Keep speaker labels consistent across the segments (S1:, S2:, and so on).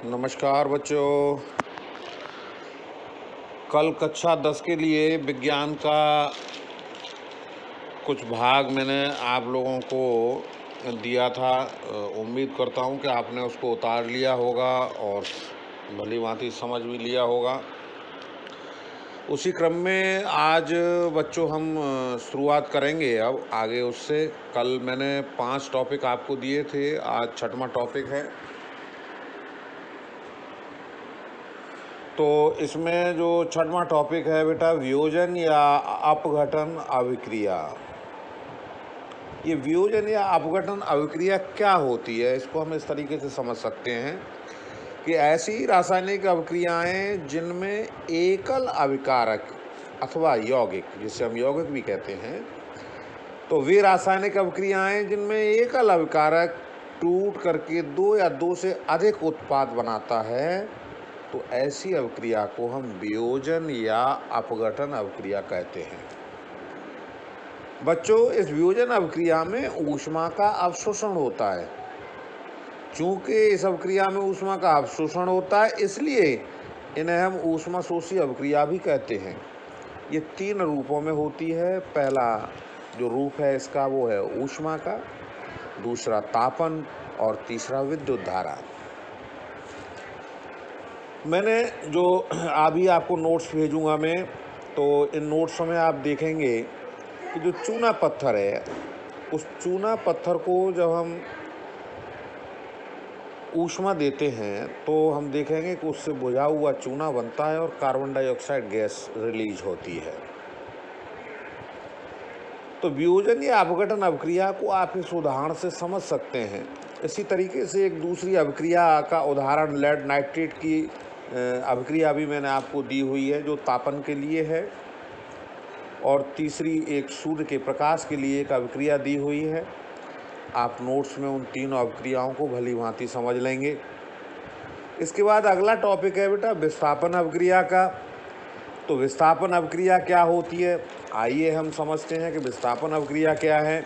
S1: नमस्कार बच्चों। कल कक्षा 10 के लिए विज्ञान का कुछ भाग मैंने आप लोगों को दिया था। उम्मीद करता हूं कि आपने उसको उतार लिया होगा और भली भांति समझ भी लिया होगा। उसी क्रम में आज बच्चों हम शुरुआत करेंगे अब आगे उससे। कल मैंने 5 टॉपिक आपको दिए थे, आज 6वां टॉपिक है। तो इसमें जो 6वां टॉपिक है बेटा, वियोजन या अपघटन अभिक्रिया। ये वियोजन या अपघटन अभिक्रिया क्या होती है, इसको हम इस तरीके से समझ सकते हैं कि ऐसी रासायनिक अभिक्रियाएं जिनमें एकल अभिकारक अथवा यौगिक, जिसे हम यौगिक भी कहते हैं, तो वे रासायनिक अभिक्रियाएं जिनमें एकल अभिकारक टूट करके 2 या 2 से अधिक उत्पाद बनाता है, तो ऐसी अभिक्रिया को हम वियोजन या अपघटन अभिक्रिया कहते हैं। बच्चों, इस वियोजन अभिक्रिया में ऊष्मा का अवशोषण होता है। चूंकि इस अभिक्रिया में ऊष्मा का अवशोषण होता है, इसलिए इन्हें हम ऊष्माशोषी अभिक्रिया भी कहते हैं। ये 3 रूपों में होती है। पहला जो रूप है इसका वो है ऊष्मा का, दूसरा तापन और तीसरा विद्युत धारा। मैंने जो अभी आपको नोट्स भेजूंगा मैं, तो इन नोट्स में आप देखेंगे कि जो चूना पत्थर है, उस चूना पत्थर को जब हम ऊष्मा देते हैं तो हम देखेंगे कि उससे बुझा हुआ चूना बनता है और कार्बन डाइऑक्साइड गैस रिलीज होती है। तो वियोजन या अपघटन अभिक्रिया को आप इस उदाहरण से समझ सकते हैं। इसी तरीके से एक दूसरी अभिक्रिया का उदाहरण लेड नाइट्रेट की अभिक्रिया भी मैंने आपको दी हुई है, जो तापन के लिए है, और तीसरी एक सूर्य के प्रकाश के लिए एक अभिक्रिया दी हुई है। आप नोट्स में उन तीनों अभिक्रियाओं को भली भांति समझ लेंगे। इसके बाद अगला टॉपिक है बेटा विस्थापन अभिक्रिया का। तो विस्थापन अभिक्रिया क्या होती है, आइए हम समझते हैं कि विस्थापन अभिक्रिया क्या है।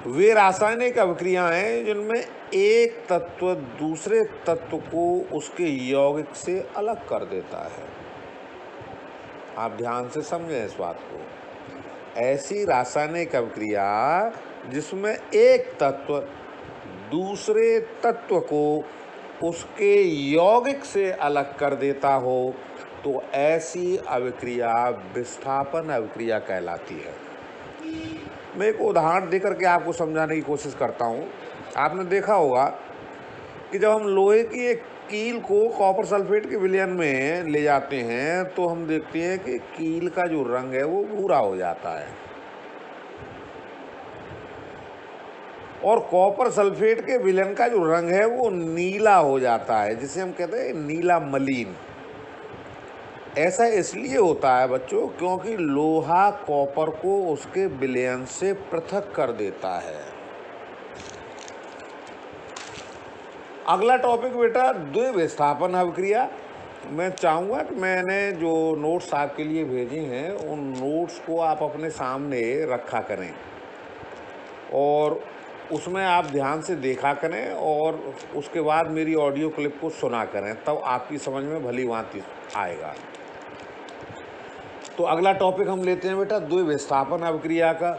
S1: वे रासायनिक अभिक्रियाएं जिनमें एक तत्व दूसरे तत्व को उसके यौगिक से अलग कर देता है। आप ध्यान से समझें इस बात को। ऐसी रासायनिक अभिक्रिया जिसमें एक तत्व दूसरे तत्व को उसके यौगिक से अलग कर देता हो, तो ऐसी अभिक्रिया विस्थापन अभिक्रिया कहलाती है। मैं एक उदाहरण देकर के आपको समझाने की कोशिश करता हूँ। आपने देखा होगा कि जब हम लोहे की एक कील को कॉपर सल्फेट के विलयन में ले जाते हैं तो हम देखते हैं कि कील का जो रंग है वो भूरा हो जाता है और कॉपर सल्फेट के विलयन का जो रंग है वो नीला हो जाता है, जिसे हम कहते हैं नीला मलीन। ऐसा इसलिए होता है बच्चों क्योंकि लोहा कॉपर को उसके विलयन से पृथक कर देता है। अगला टॉपिक बेटा द्विविस्थापन अभिक्रिया। मैं चाहूँगा कि मैंने जो नोट्स आपके लिए भेजे हैं उन नोट्स को आप अपने सामने रखा करें और उसमें आप ध्यान से देखा करें और उसके बाद मेरी ऑडियो क्लिप को सुना करें, तब आपकी समझ में भली भांति आएगा। तो अगला टॉपिक हम लेते हैं बेटा द्विविस्थापन अभिक्रिया का।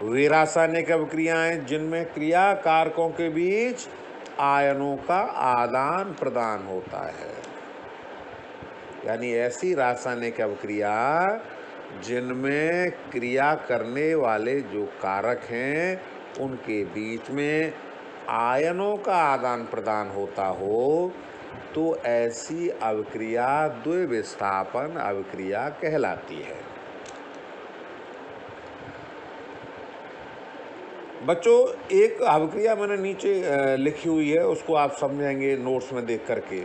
S1: वे रासायनिक अभिक्रियाएं जिनमें क्रिया कारकों के बीच आयनों का आदान प्रदान होता है, यानी ऐसी रासायनिक अभिक्रिया जिनमें क्रिया करने वाले जो कारक हैं उनके बीच में आयनों का आदान प्रदान होता हो, तो ऐसी अभिक्रिया द्विविस्थापन अभिक्रिया कहलाती है। बच्चों, एक अभिक्रिया मैंने नीचे लिखी हुई है, उसको आप समझेंगे नोट्स में देख करके।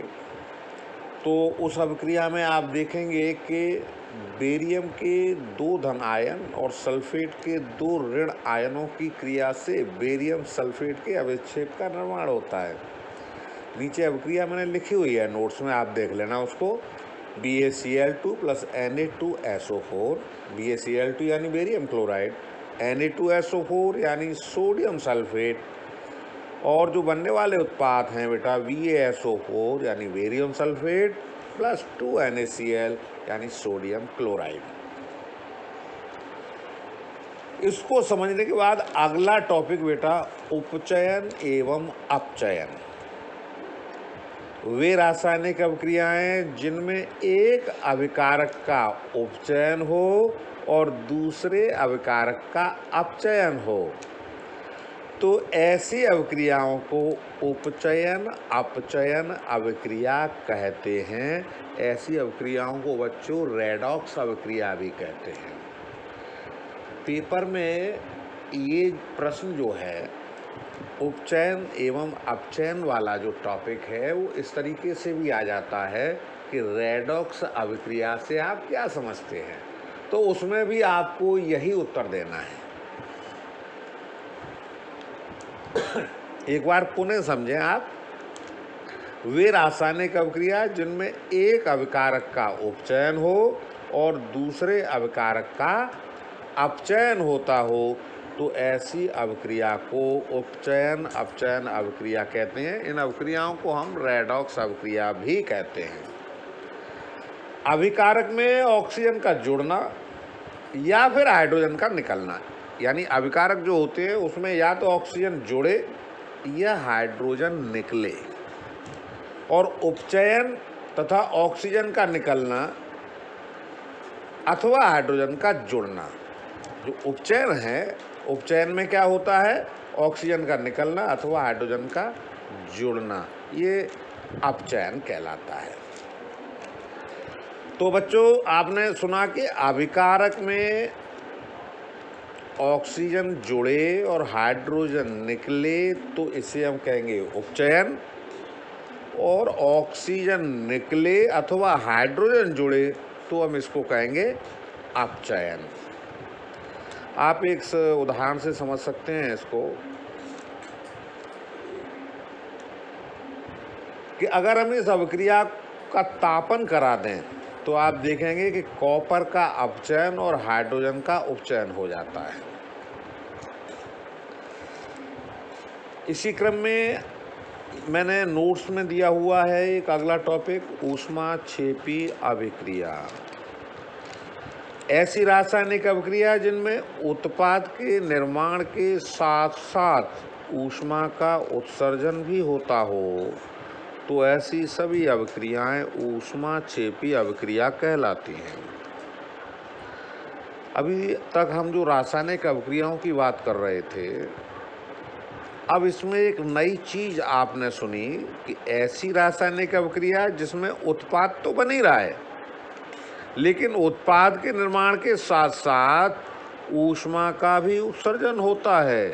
S1: तो उस अभिक्रिया में आप देखेंगे कि बेरियम के 2 धन आयन और सल्फेट के 2 ऋण आयनों की क्रिया से बेरियम सल्फेट के अविक्षेप का निर्माण होता है। नीचे अभिक्रिया मैंने लिखी हुई है, नोट्स में आप देख लेना उसको। BaCl2 + Na2SO4, BaCl2 यानी बेरियम क्लोराइड, Na2SO4 यानी सोडियम सल्फेट, और जो बनने वाले उत्पाद हैं बेटा VaSO4 यानी बेरियम सल्फेट प्लस 2 NaCl यानी सोडियम क्लोराइड। इसको समझने के बाद अगला टॉपिक बेटा उपचयन एवं अपचयन। वे रासायनिक अभिक्रियाएं जिनमें एक अभिकारक का उपचयन हो और दूसरे अभिकारक का अपचयन हो, तो ऐसी अभिक्रियाओं को उपचयन अपचयन अभिक्रिया कहते हैं। ऐसी अभिक्रियाओं को बच्चों रेडॉक्स अभिक्रिया भी कहते हैं। पेपर में ये प्रश्न जो है उपचयन एवं अपचयन वाला जो टॉपिक है वो इस तरीके से भी आ जाता है कि रेडॉक्स अभिक्रिया से आप क्या समझते हैं, तो उसमें भी आपको यही उत्तर देना है। एक बार पुनः समझें आप। वे रासायनिक अभिक्रिया जिनमें एक अभिकारक का उपचयन हो और दूसरे अभिकारक का अपचयन होता हो, तो ऐसी अभिक्रिया को उपचयन अपचयन अभिक्रिया कहते हैं। इन अभिक्रियाओं को हम रेडॉक्स अभिक्रिया भी कहते हैं। अभिकारक में ऑक्सीजन का जुड़ना या फिर हाइड्रोजन का निकलना, यानी अभिकारक जो होते हैं उसमें या तो ऑक्सीजन जुड़े या हाइड्रोजन निकले, और उपचयन तथा ऑक्सीजन का निकलना अथवा हाइड्रोजन का जुड़ना। जो उपचयन है, उपचयन में क्या होता है, ऑक्सीजन का निकलना अथवा हाइड्रोजन का जुड़ना, ये अपचयन कहलाता है। तो बच्चों आपने सुना कि अभिकारक में ऑक्सीजन जुड़े और हाइड्रोजन निकले तो इसे हम कहेंगे उपचयन, और ऑक्सीजन निकले अथवा हाइड्रोजन जुड़े तो हम इसको कहेंगे अपचयन। आप एक उदाहरण से समझ सकते हैं इसको कि अगर हम इस अभिक्रिया का तापन करा दें तो आप देखेंगे कि कॉपर का अपचयन और हाइड्रोजन का उपचयन हो जाता है। इसी क्रम में मैंने नोट्स में दिया हुआ है एक अगला टॉपिक ऊष्माक्षेपी अभिक्रिया। ऐसी रासायनिक अभिक्रिया जिनमें उत्पाद के निर्माण के साथ साथ ऊष्मा का उत्सर्जन भी होता हो, तो ऐसी सभी अभिक्रियाएं ऊष्माक्षेपी अभिक्रिया कहलाती हैं। अभी तक हम जो रासायनिक अभिक्रियाओं की बात कर रहे थे, अब इसमें एक नई चीज आपने सुनी कि ऐसी रासायनिक अभिक्रिया जिसमें उत्पाद तो बन ही रहा है, लेकिन उत्पाद के निर्माण के साथ साथ ऊष्मा का भी उत्सर्जन होता है।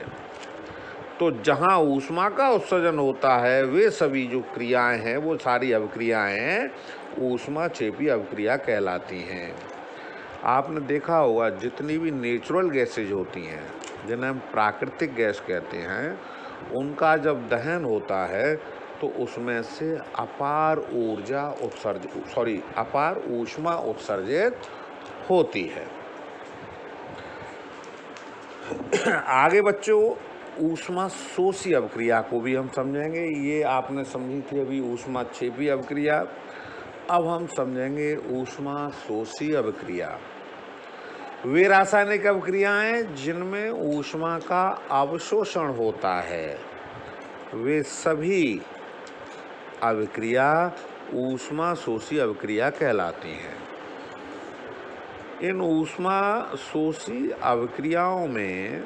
S1: तो जहाँ ऊष्मा का उत्सर्जन होता है वे सभी जो क्रियाएं हैं, वो सारी अभिक्रियाएं ऊष्माक्षेपी अभिक्रिया कहलाती हैं। आपने देखा होगा जितनी भी नेचुरल गैसेज होती हैं, जिन्हें हम प्राकृतिक गैस कहते हैं, उनका जब दहन होता है तो उसमें से अपार ऊष्मा उत्सर्जित होती है। आगे बच्चों ऊष्मा शोषी अभिक्रिया को भी हम समझेंगे। ये आपने समझी थी अभी ऊष्माक्षेपी अभिक्रिया, अब हम समझेंगे ऊष्मा शोषी अभिक्रिया। वे रासायनिक अभिक्रियाएं जिनमें ऊष्मा का अवशोषण होता है, वे सभी अभिक्रिया ऊष्मा शोषी अभिक्रिया कहलाती हैं। इन ऊष्मा शोषी अभिक्रियाओं में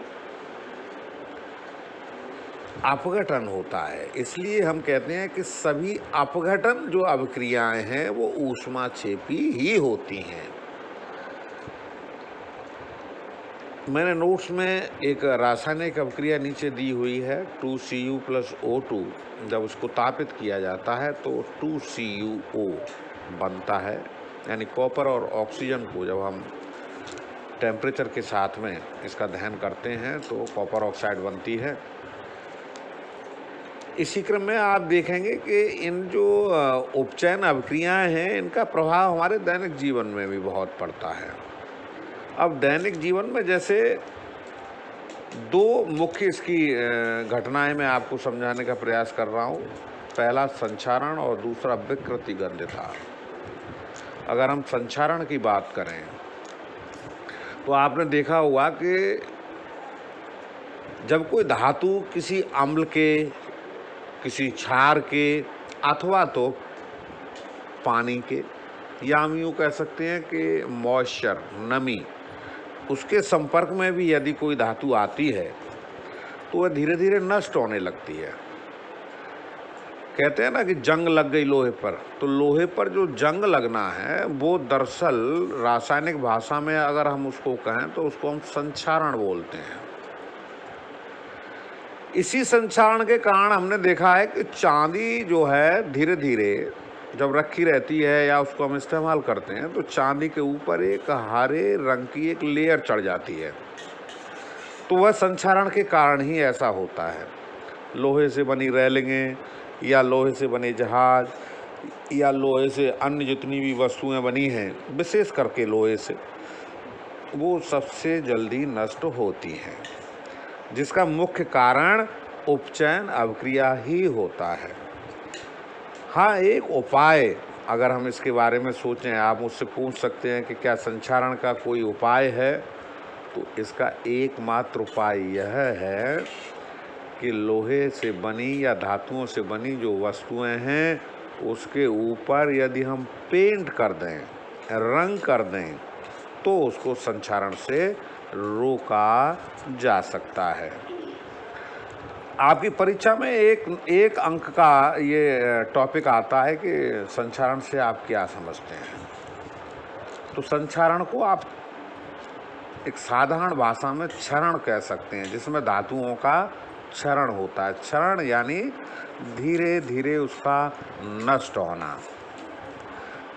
S1: अपघटन होता है, इसलिए हम कहते हैं कि सभी अपघटन जो अभिक्रियाएं हैं वो ऊष्माक्षेपी ही होती हैं। मैंने नोट्स में एक रासायनिक अभिक्रिया नीचे दी हुई है 2Cu + O2। जब उसको तापित किया जाता है तो 2CuO बनता है, यानी कॉपर और ऑक्सीजन को जब हम टेम्परेचर के साथ में इसका दहन करते हैं तो कॉपर ऑक्साइड बनती है। इसी क्रम में आप देखेंगे कि इन जो उपचयन अभिक्रियाएं हैं, इनका प्रभाव हमारे दैनिक जीवन में भी बहुत पड़ता है। अब दैनिक जीवन में जैसे दो मुख्य इसकी घटनाएं मैं आपको समझाने का प्रयास कर रहा हूँ। पहला संचारण और दूसरा विकृति गंधता। अगर हम संचारण की बात करें तो आपने देखा होगा कि जब कोई धातु किसी अम्ल के, किसी क्षार के अथवा तो पानी के, या हम यूँ कह सकते हैं कि मॉइस्चर, नमी, उसके संपर्क में भी यदि कोई धातु आती है तो वह धीरे धीरे नष्ट होने लगती है। कहते हैं ना कि जंग लग गई लोहे पर, तो लोहे पर जो जंग लगना है वो दरअसल रासायनिक भाषा में अगर हम उसको कहें तो उसको हम संक्षारण बोलते हैं। इसी संक्षारण के कारण हमने देखा है कि चांदी जो है धीरे धीरे जब रखी रहती है या उसको हम इस्तेमाल करते हैं तो चांदी के ऊपर एक हरे रंग की एक लेयर चढ़ जाती है। तो वह संक्षारण के कारण ही ऐसा होता है। लोहे से बनी रेलिंगें या लोहे से बने जहाज या लोहे से अन्य जितनी भी वस्तुएं बनी हैं, विशेष करके लोहे से, वो सबसे जल्दी नष्ट होती हैं, जिसका मुख्य कारण उपचयन अभिक्रिया ही होता है। हाँ, एक उपाय अगर हम इसके बारे में सोचें, आप मुझसे पूछ सकते हैं कि क्या संक्षारण का कोई उपाय है, तो इसका एकमात्र उपाय यह है कि लोहे से बनी या धातुओं से बनी जो वस्तुएं हैं उसके ऊपर यदि हम पेंट कर दें, रंग कर दें, तो उसको संक्षारण से रोका जा सकता है। आपकी परीक्षा में एक अंक का ये टॉपिक आता है कि संक्षारण से आप क्या समझते हैं। तो संक्षारण को आप एक साधारण भाषा में क्षरण कह सकते हैं, जिसमें धातुओं का क्षरण होता है। क्षरण यानी धीरे धीरे उसका नष्ट होना।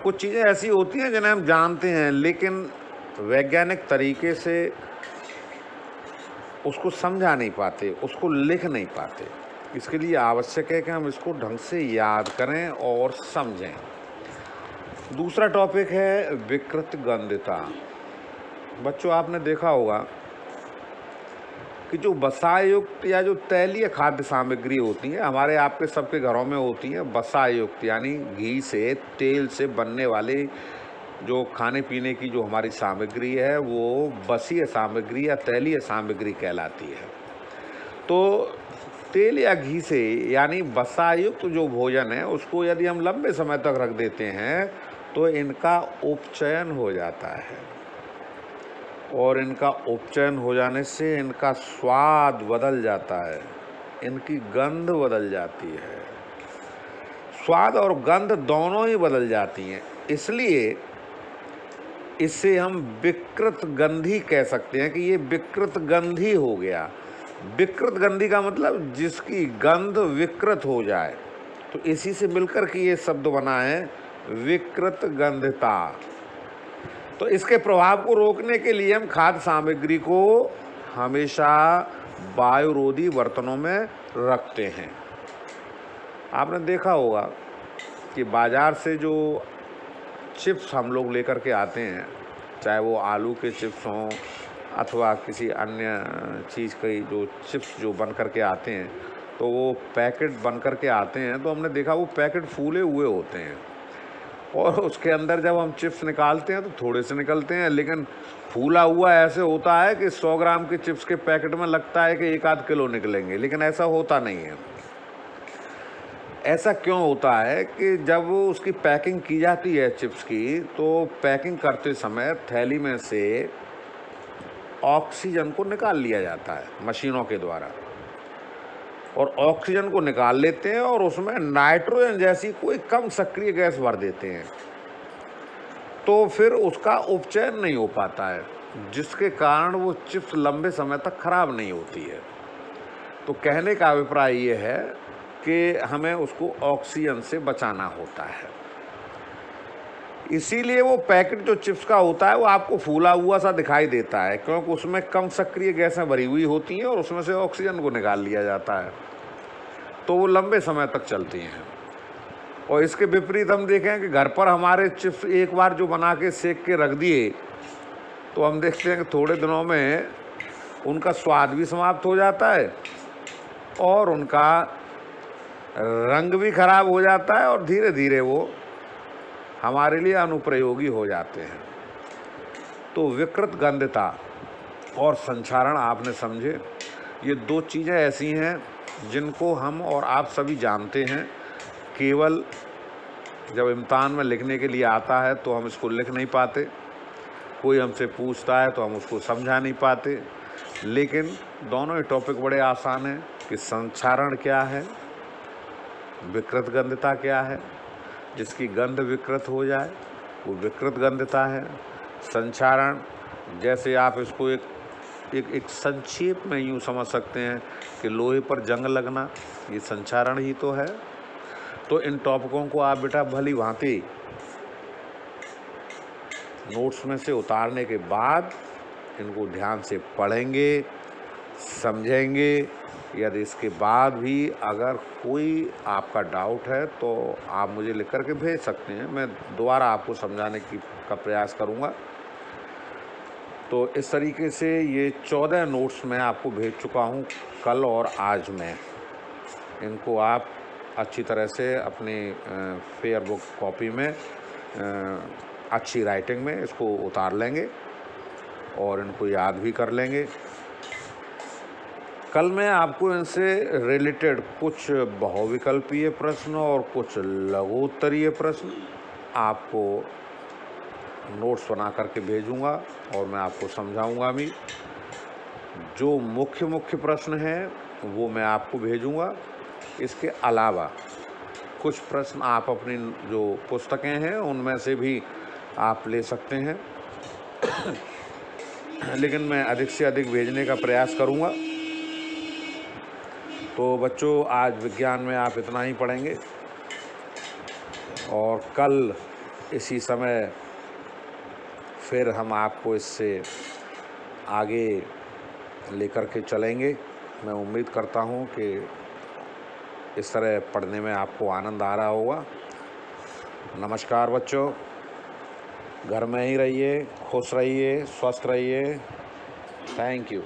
S1: कुछ चीज़ें ऐसी होती हैं जिन्हें हम जानते हैं लेकिन वैज्ञानिक तरीके से उसको समझा नहीं पाते, उसको लिख नहीं पाते। इसके लिए आवश्यक है कि हम इसको ढंग से याद करें और समझें। दूसरा टॉपिक है विकृत गंधता। बच्चों, आपने देखा होगा कि जो वसायुक्त या जो तैलीय खाद्य सामग्री होती है, हमारे आपके सबके घरों में होती है वसायुक्त, यानी घी से, तेल से बनने वाले जो खाने पीने की जो हमारी सामग्री है वो बसीय सामग्री या तैलीय सामग्री कहलाती है। तो तेल या घी से यानी वसायुक्त जो भोजन है उसको यदि हम लंबे समय तक रख देते हैं तो इनका उपचयन हो जाता है, और इनका उपचयन हो जाने से इनका स्वाद बदल जाता है, इनकी गंध बदल जाती है। स्वाद और गंध दोनों ही बदल जाती हैं, इसलिए इसे हम विकृत गंधी कह सकते हैं कि ये विकृत गंधी हो गया। विकृत गंधी का मतलब जिसकी गंध विकृत हो जाए, तो इसी से मिलकर के ये शब्द बना है विकृत गंधता। तो इसके प्रभाव को रोकने के लिए हम खाद्य सामग्री को हमेशा वायुरोधी बर्तनों में रखते हैं। आपने देखा होगा कि बाज़ार से जो चिप्स हम लोग लेकर के आते हैं, चाहे वो आलू के चिप्स हों अथवा किसी अन्य चीज़ के जो चिप्स जो बन कर के आते हैं, तो वो पैकेट बन कर के आते हैं, तो हमने देखा वो पैकेट फूले हुए होते हैं, और उसके अंदर जब हम चिप्स निकालते हैं तो थोड़े से निकलते हैं, लेकिन फूला हुआ ऐसे होता है कि 100 ग्राम के चिप्स के पैकेट में लगता है कि 1 आध किलो निकलेंगे, लेकिन ऐसा होता नहीं है। ऐसा क्यों होता है कि जब उसकी पैकिंग की जाती है चिप्स की, तो पैकिंग करते समय थैली में से ऑक्सीजन को निकाल लिया जाता है मशीनों के द्वारा, और ऑक्सीजन को निकाल लेते हैं और उसमें नाइट्रोजन जैसी कोई कम सक्रिय गैस भर देते हैं, तो फिर उसका उपचयन नहीं हो पाता है, जिसके कारण वो चिप्स लंबे समय तक खराब नहीं होती है। तो कहने का अभिप्राय ये है कि हमें उसको ऑक्सीजन से बचाना होता है। इसीलिए वो पैकेट जो चिप्स का होता है वो आपको फूला हुआ सा दिखाई देता है, क्योंकि उसमें कम सक्रिय गैसें भरी हुई होती हैं और उसमें से ऑक्सीजन को निकाल लिया जाता है, तो वो लंबे समय तक चलती हैं। और इसके विपरीत हम देखें कि घर पर हमारे चिप्स एक बार जो बना के सेक के रख दिए, तो हम देखते हैं कि थोड़े दिनों में उनका स्वाद भी समाप्त हो जाता है और उनका रंग भी खराब हो जाता है और धीरे धीरे वो हमारे लिए अनुप्रयोगी हो जाते हैं। तो विकृत गंधता और संचारण आपने समझे, ये दो चीज़ें ऐसी हैं जिनको हम और आप सभी जानते हैं। केवल जब इम्तिहान में लिखने के लिए आता है तो हम इसको लिख नहीं पाते, कोई हमसे पूछता है तो हम उसको समझा नहीं पाते। लेकिन दोनों ही टॉपिक बड़े आसान हैं कि संचारण क्या है, विकृत गंधता क्या है। जिसकी गंध विकृत हो जाए वो विकृत गंधता है। संचारण, जैसे आप इसको एक संक्षेप में यूँ समझ सकते हैं कि लोहे पर जंग लगना, ये संचारण ही तो है। तो इन टॉपिकों को आप बेटा भली भांति नोट्स में से उतारने के बाद इनको ध्यान से पढ़ेंगे, समझेंगे। यदि इसके बाद भी अगर कोई आपका डाउट है तो आप मुझे लिख कर के भेज सकते हैं, मैं दोबारा आपको समझाने का प्रयास करूँगा। तो इस तरीके से ये 14 नोट्स मैं आपको भेज चुका हूँ कल और आज में। इनको आप अच्छी तरह से अपनी फेयर बुक कॉपी में अच्छी राइटिंग में इसको उतार लेंगे और इनको याद भी कर लेंगे। कल मैं आपको इनसे रिलेटेड कुछ बहुविकल्पीय प्रश्न और कुछ लघु उत्तरीय प्रश्न आपको नोट्स बना करके भेजूंगा और मैं आपको समझाऊंगा भी। जो मुख्य प्रश्न हैं वो मैं आपको भेजूंगा। इसके अलावा कुछ प्रश्न आप अपनी जो पुस्तकें हैं उनमें से भी आप ले सकते हैं लेकिन मैं अधिक से अधिक भेजने का प्रयास करूंगा। तो बच्चों, आज विज्ञान में आप इतना ही पढ़ेंगे और कल इसी समय फिर हम आपको इससे आगे लेकर के चलेंगे। मैं उम्मीद करता हूँ कि इस तरह पढ़ने में आपको आनंद आ रहा होगा। नमस्कार बच्चों, घर में ही रहिए, खुश रहिए, स्वस्थ रहिए। Thank you.